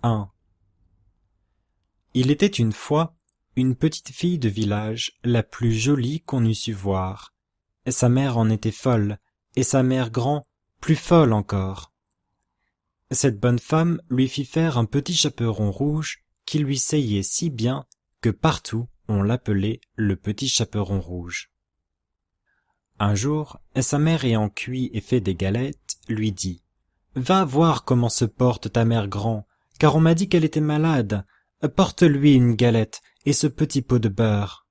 1. Il était une fois une petite fille de village, la plus jolie qu'on eût su voir. Sa mère en était folle, et sa mère grand, plus folle encore. Cette bonne femme lui fit faire un petit chaperon rouge qui lui seyait si bien que partout on l'appelait le petit chaperon rouge. Un jour, sa mère ayant cuit et fait des galettes, lui dit « Va voir comment se porte ta mère grand, car on m'a dit qu'elle était malade. Porte-lui une galette et ce petit pot de beurre. »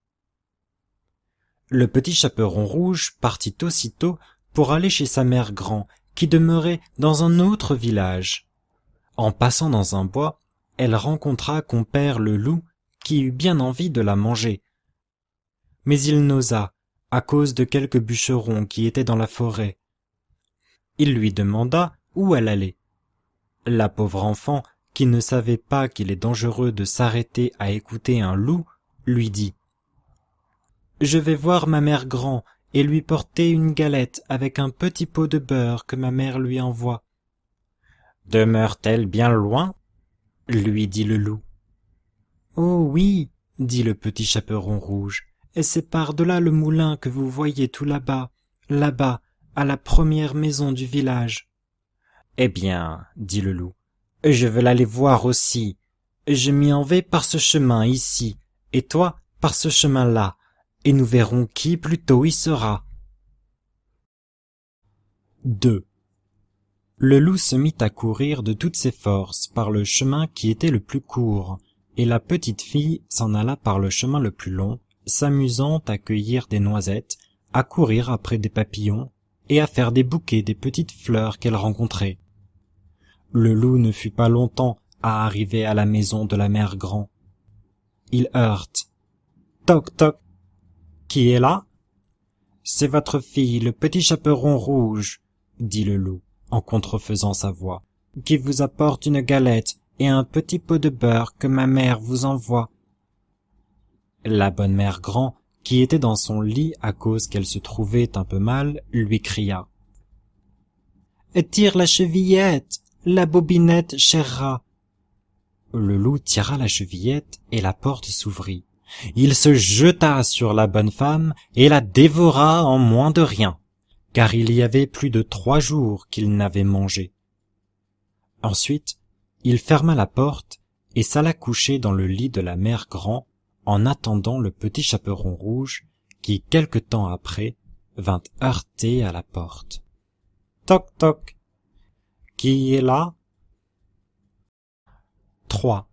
Le petit chaperon rouge partit aussitôt pour aller chez sa mère grand, qui demeurait dans un autre village. En passant dans un bois, elle rencontra compère le loup, qui eut bien envie de la manger. Mais il n'osa, à cause de quelques bûcherons qui étaient dans la forêt. Il lui demanda où elle allait. La pauvre enfant, qui ne savait pas qu'il est dangereux de s'arrêter à écouter un loup, lui dit « Je vais voir ma mère grand et lui porter une galette avec un petit pot de beurre que ma mère lui envoie. »« Demeure-t-elle bien loin ?» lui dit le loup. « Oh oui, dit le petit chaperon rouge, et c'est par-delà le moulin que vous voyez tout là-bas, à la première maison du village. »« Eh bien, dit le loup, je veux l'aller voir aussi. Je m'y en vais par ce chemin ici, et toi par ce chemin-là, et nous verrons qui plus tôt y sera. » 2. Le loup se mit à courir de toutes ses forces par le chemin qui était le plus court, et la petite fille s'en alla par le chemin le plus long, s'amusant à cueillir des noisettes, à courir après des papillons, et à faire des bouquets des petites fleurs qu'elle rencontrait. Le loup ne fut pas longtemps à arriver à la maison de la mère grand. Il heurte. « Toc, toc. Qui est là ?»« C'est votre fille, le petit chaperon rouge, » dit le loup, en contrefaisant sa voix, « qui vous apporte une galette et un petit pot de beurre que ma mère vous envoie. » La bonne mère grand, qui était dans son lit à cause qu'elle se trouvait un peu mal, lui cria. « Tire la chevillette, la bobinette, cher rat. » Le loup tira la chevillette et la porte s'ouvrit. Il se jeta sur la bonne femme et la dévora en moins de rien, car il y avait plus de 3 jours qu'il n'avait mangé. Ensuite, il ferma la porte et s'alla coucher dans le lit de la mère grand en attendant le petit chaperon rouge qui, quelque temps après, vint heurter à la porte. « Toc, toc. Qui est là ?» 3.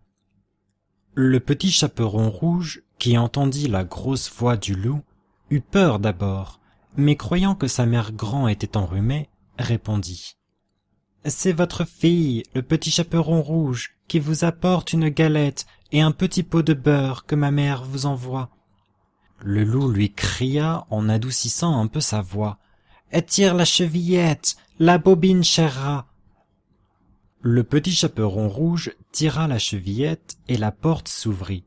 Le petit chaperon rouge, qui entendit la grosse voix du loup, eut peur d'abord, mais croyant que sa mère grand était enrhumée, répondit. « C'est votre fille, le petit chaperon rouge, qui vous apporte une galette et un petit pot de beurre que ma mère vous envoie. » Le loup lui cria en adoucissant un peu sa voix. « Tire la chevillette, la bobine, cher rat. » Le petit chaperon rouge tira la chevillette et la porte s'ouvrit.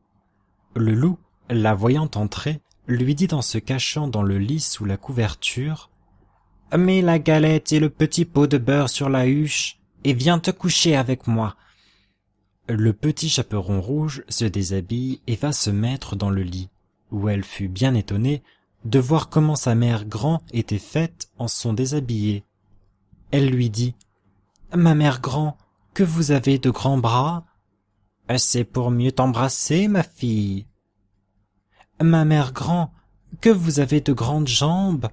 Le loup, la voyant entrer, lui dit en se cachant dans le lit sous la couverture « Mets la galette et le petit pot de beurre sur la huche et viens te coucher avec moi. » Le petit chaperon rouge se déshabille et va se mettre dans le lit, où elle fut bien étonnée de voir comment sa mère grand était faite en son déshabillé. Elle lui dit « Ma mère grand, que vous avez de grands bras. »« C'est pour mieux t'embrasser, ma fille. »« Ma mère grand, que vous avez de grandes jambes. »«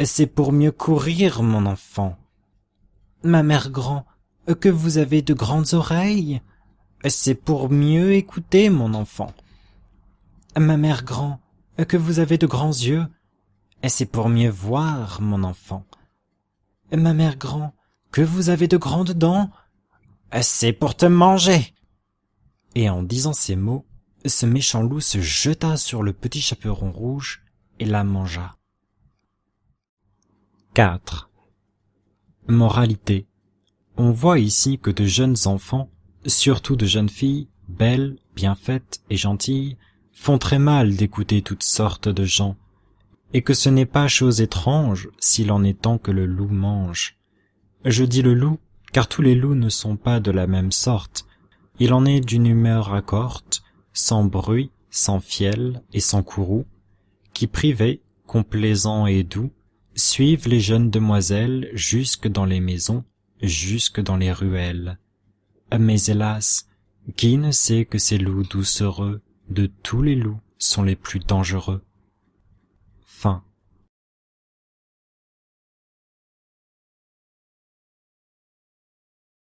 C'est pour mieux courir, mon enfant. »« Ma mère grand, que vous avez de grandes oreilles. »« C'est pour mieux écouter, mon enfant. »« Ma mère grand, que vous avez de grands yeux. »« C'est pour mieux voir, mon enfant. »« Ma mère grand, que vous avez de grandes dents. »« C'est pour te manger. » Et en disant ces mots, ce méchant loup se jeta sur le petit chaperon rouge et la mangea. 4. Moralité. On voit ici que de jeunes enfants, surtout de jeunes filles, belles, bien faites et gentilles, font très mal d'écouter toutes sortes de gens, et que ce n'est pas chose étrange s'il en est temps que le loup mange. Je dis le loup, car tous les loups ne sont pas de la même sorte. Il en est d'une humeur accorte, sans bruit, sans fiel et sans courroux, qui privés, complaisants et doux, suivent les jeunes demoiselles jusque dans les maisons, jusque dans les ruelles. Mais hélas, qui ne sait que ces loups doucereux, de tous les loups, sont les plus dangereux. Fin.